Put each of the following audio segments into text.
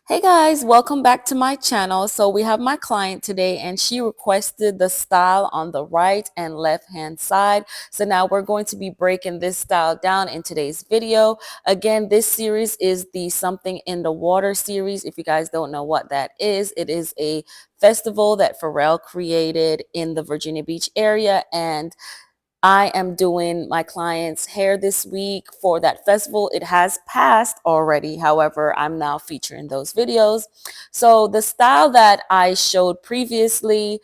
Hey guys, welcome back to my channel. So we have my client today and she requested the style on the right and left hand side. So now we're going to be breaking this style down in today's video. Again, this series is the Something in the Water series. If you guys don't know what that is, it is a festival that Pharrell created in the Virginia Beach area, and I am doing my client's hair this week for that festival. It has passed already. However, I'm now featuring those videos. So the style that I showed previously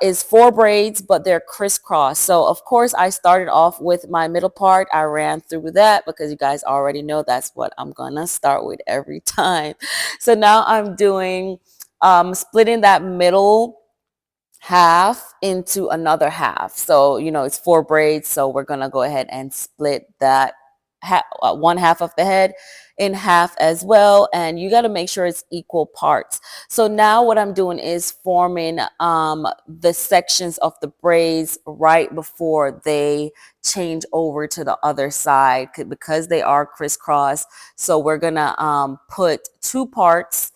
is 4 braids, but they're crisscross. So of course, I started off with my middle part. I ran through that because you guys already know that's what I'm gonna start with every time. So now I'm doing splitting that middle half into another half. So, it's 4 braids. So we're going to go ahead and split that one half of the head in half as well. And you got to make sure it's equal parts. So now what I'm doing is forming the sections of the braids right before they change over to the other side because they are crisscross. So we're going to put 2 parts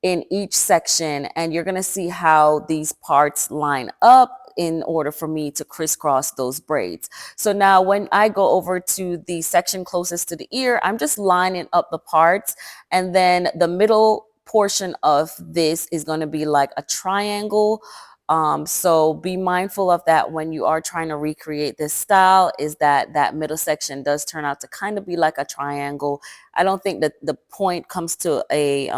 in each section, and you're going to see how these parts line up in order for me to crisscross those braids. So now when I go over to the section closest to the ear, I'm just lining up the parts, and then the middle portion of this is going to be like a triangle. So be mindful of that when you are trying to recreate this style, is that middle section does turn out to kind of be like a triangle. I don't think that the point comes to a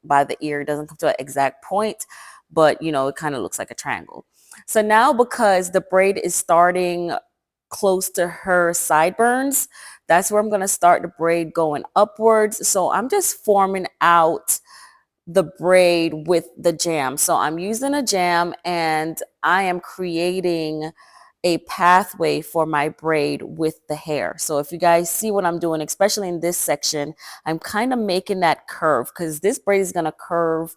by the ear, it doesn't come to an exact point, but it kind of looks like a triangle. So now because the braid is starting close to her sideburns, that's where I'm going to start the braid going upwards. So I'm just forming out the braid with the jam. So I'm using a jam and I am creating a pathway for my braid with the hair. So if you guys see what I'm doing, especially in this section, I'm kind of making that curve because this braid is going to curve.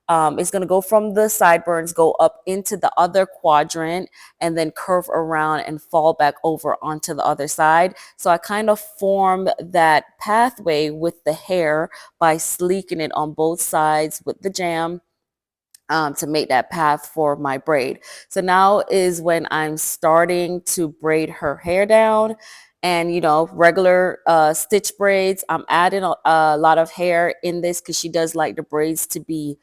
It's going to go from the sideburns, go up into the other quadrant, and then curve around and fall back over onto the other side. So I kind of form that pathway with the hair by sleeking it on both sides with the jam to make that path for my braid. So now is when I'm starting to braid her hair down. And regular stitch braids, I'm adding a lot of hair in this because she does like the braids to be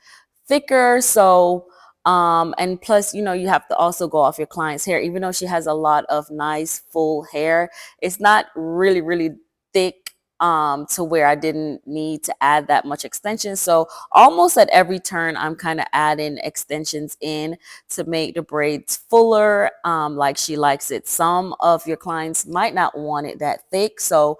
thicker. So and plus, you have to also go off your client's hair. Even though she has a lot of nice full hair, it's not really thick to where I didn't need to add that much extension. So almost at every turn, I'm kind of adding extensions in to make the braids fuller, like she likes it. Some of your clients might not want it that thick. So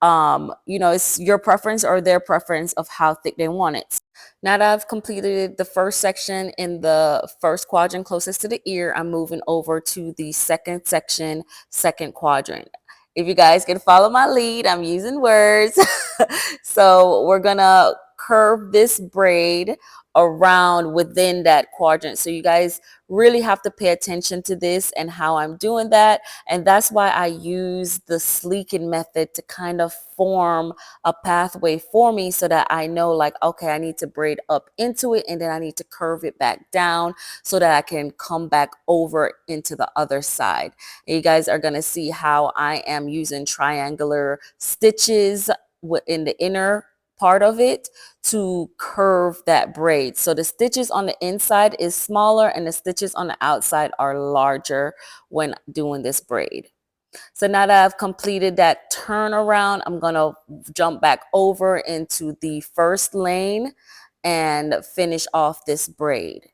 it's your preference or their preference of how thick they want it. Now that I've completed the first section in the first quadrant closest to the ear, I'm moving over to the second section, second quadrant. If you guys can follow my lead, I'm using words. So we're gonna curve this braid around within that quadrant. So you guys really have to pay attention to this and how I'm doing that. And that's why I use the sleeking method to kind of form a pathway for me so that I know, like, okay, I need to braid up into it and then I need to curve it back down so that I can come back over into the other side. And you guys are going to see how I am using triangular stitches in the inner part of it to curve that braid. So the stitches on the inside is smaller and the stitches on the outside are larger when doing this braid. So now that I've completed that turnaround, I'm going to jump back over into the first lane and finish off this braid.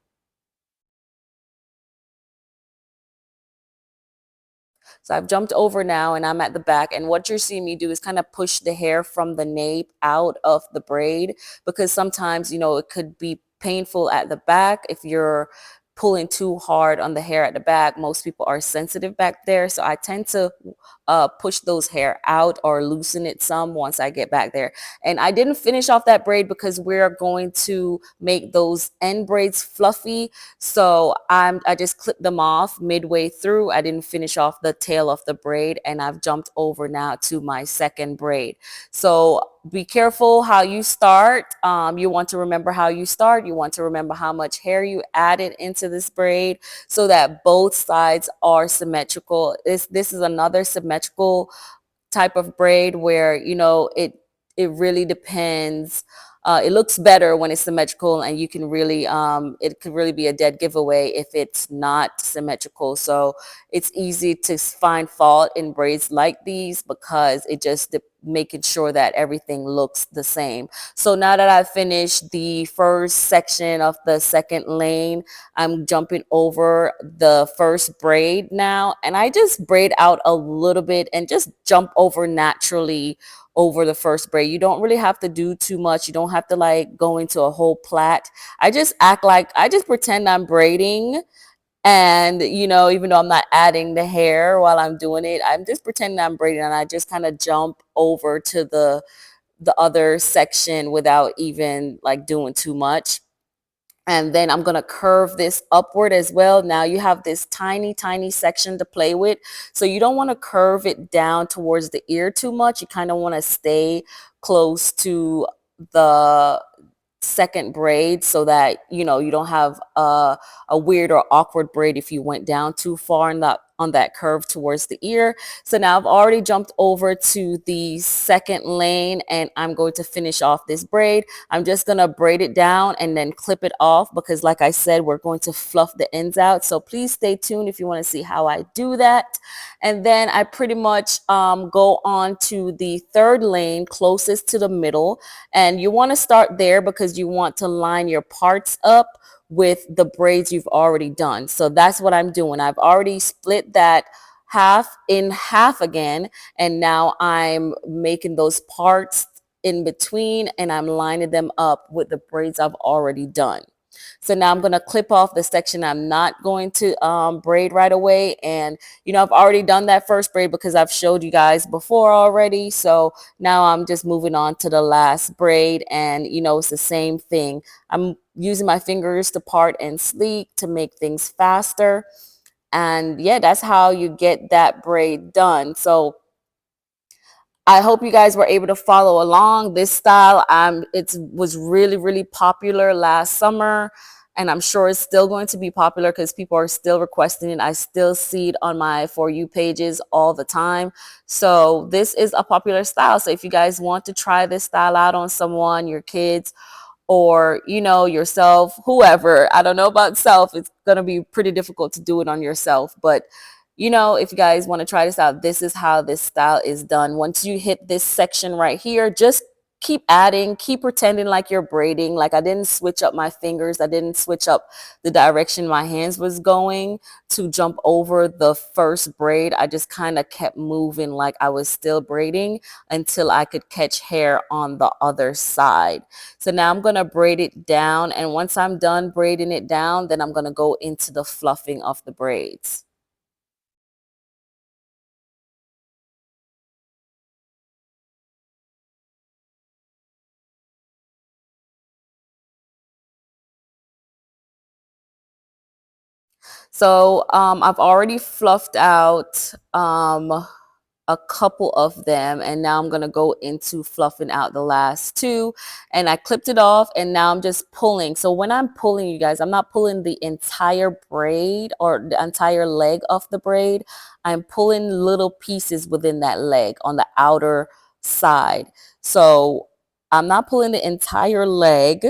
So I've jumped over now and I'm at the back, and what you're seeing me do is kind of push the hair from the nape out of the braid, because sometimes, it could be painful at the back if you're pulling too hard on the hair at the back. Most people are sensitive back there. So I tend to push those hair out or loosen it some once I get back there. And I didn't finish off that braid because we're going to make those end braids fluffy. So I just clipped them off midway through. I didn't finish off the tail of the braid, and I've jumped over now to my second braid. So be careful how you start. You want to remember how you start. You want to remember how much hair you added into this braid so that both sides are symmetrical. This is another symmetrical type of braid where, you know, it really depends. It looks better when it's symmetrical, and you can really it could really be a dead giveaway if it's not symmetrical. So it's easy to find fault in braids like these because it just making sure that everything looks the same. So now that I've finished the first section of the second lane, I'm jumping over the first braid now, and I just braid out a little bit and just jump over naturally over the first braid. You don't really have to do too much. You don't have to like go into a whole plait. I just act like I just pretend I'm braiding, and, you know, even though I'm not adding the hair while I'm doing it, I'm just pretending I'm braiding, and I just kind of jump over to the other section without even like doing too much. And then I'm going to curve this upward as well. Now you have this tiny, tiny section to play with. So you don't want to curve it down towards the ear too much. You kind of want to stay close to the second braid so that, you know, you don't have a weird or awkward braid if you went down too far in that on that curve towards the ear. So now I've already jumped over to the second lane, and I'm going to finish off this braid. I'm just going to braid it down and then clip it off because, like I said, we're going to fluff the ends out. So please stay tuned if you want to see how I do that. And then I pretty much go on to the third lane closest to the middle, and you want to start there because you want to line your parts up with the braids you've already done. So that's what I'm doing. I've already split that half in half again, and now I'm making those parts in between, and I'm lining them up with the braids I've already done. So now I'm going to clip off the section I'm not going to braid right away. And, you know, I've already done that first braid because I've showed you guys before already. So now I'm just moving on to the last braid, and, you know, it's the same thing. I'm using my fingers to part and sleek to make things faster. And yeah, that's how you get that braid done. So I hope you guys were able to follow along. This style, it was really, really popular last summer, and I'm sure it's still going to be popular because people are still requesting it. I still see it on my For You pages all the time. So this is a popular style. So if you guys want to try this style out on someone, your kids, or, you know, yourself, whoever, I don't know about self, it's going to be pretty difficult to do it on yourself, but, you know, if you guys want to try this out, this is how this style is done. Once you hit this section right here, just keep adding, keep pretending like you're braiding. Like I didn't switch up my fingers. I didn't switch up the direction my hands was going to jump over the first braid. I just kind of kept moving like I was still braiding until I could catch hair on the other side. So now I'm going to braid it down, and once I'm done braiding it down, then I'm going to go into the fluffing of the braids. So I've already fluffed out a couple of them, and now I'm going to go into fluffing out the last two, and I clipped it off, and now I'm just pulling. So when I'm pulling, you guys, I'm not pulling the entire braid or the entire leg of the braid. I'm pulling little pieces within that leg on the outer side. So I'm not pulling the entire leg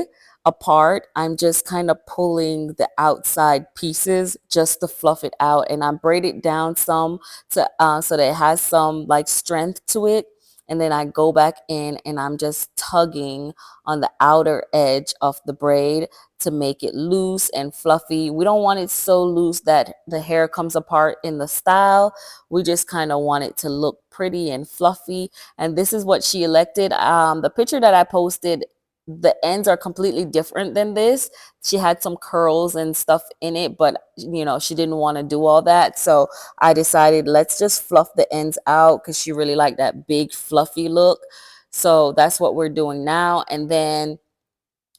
apart. I'm just kind of pulling the outside pieces just to fluff it out, and I braid it down some to so that it has some like strength to it. And then I go back in and I'm just tugging on the outer edge of the braid to make it loose and fluffy. We don't want it so loose that the hair comes apart in the style. We just kind of want it to look pretty and fluffy. And this is what she elected. The picture that I posted, the ends are completely different than this. She had some curls and stuff in it, but you know, she didn't want to do all that. So I decided let's just fluff the ends out because she really liked that big fluffy look. So that's what we're doing now. And then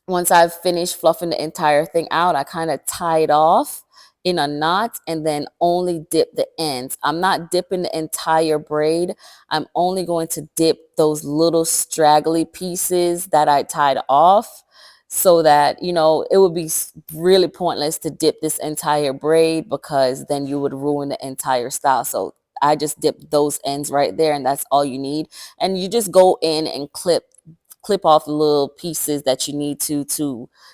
once I've finished fluffing the entire thing out, I kind of tie it off in a knot and then only dip the ends. I'm not dipping the entire braid. I'm only going to dip those little straggly pieces that I tied off, so that, you know, it would be really pointless to dip this entire braid, because then you would ruin the entire style. So I just dip those ends right there, and that's all you need. And you just go in and clip off the little pieces that you need to,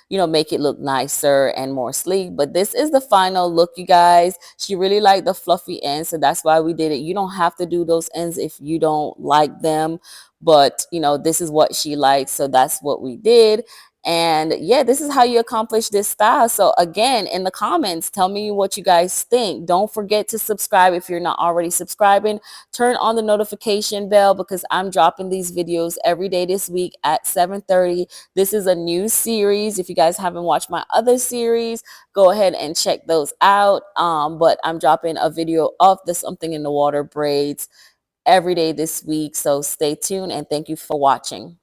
you know, make it look nicer and more sleek. But this is the final look, you guys. She really liked the fluffy ends, so that's why we did it. You don't have to do those ends if you don't like them, but you know, this is what she liked, so that's what we did. And yeah, this is how you accomplish this style. So again, in the comments, tell me what you guys think. Don't forget to subscribe if you're not already subscribing. Turn on the notification bell, because I'm dropping these videos every day this week at 7:30. This is a new series. If you guys haven't watched my other series, go ahead and check those out. But I'm dropping a video of the something in the water braids every day this week. So stay tuned, and thank you for watching.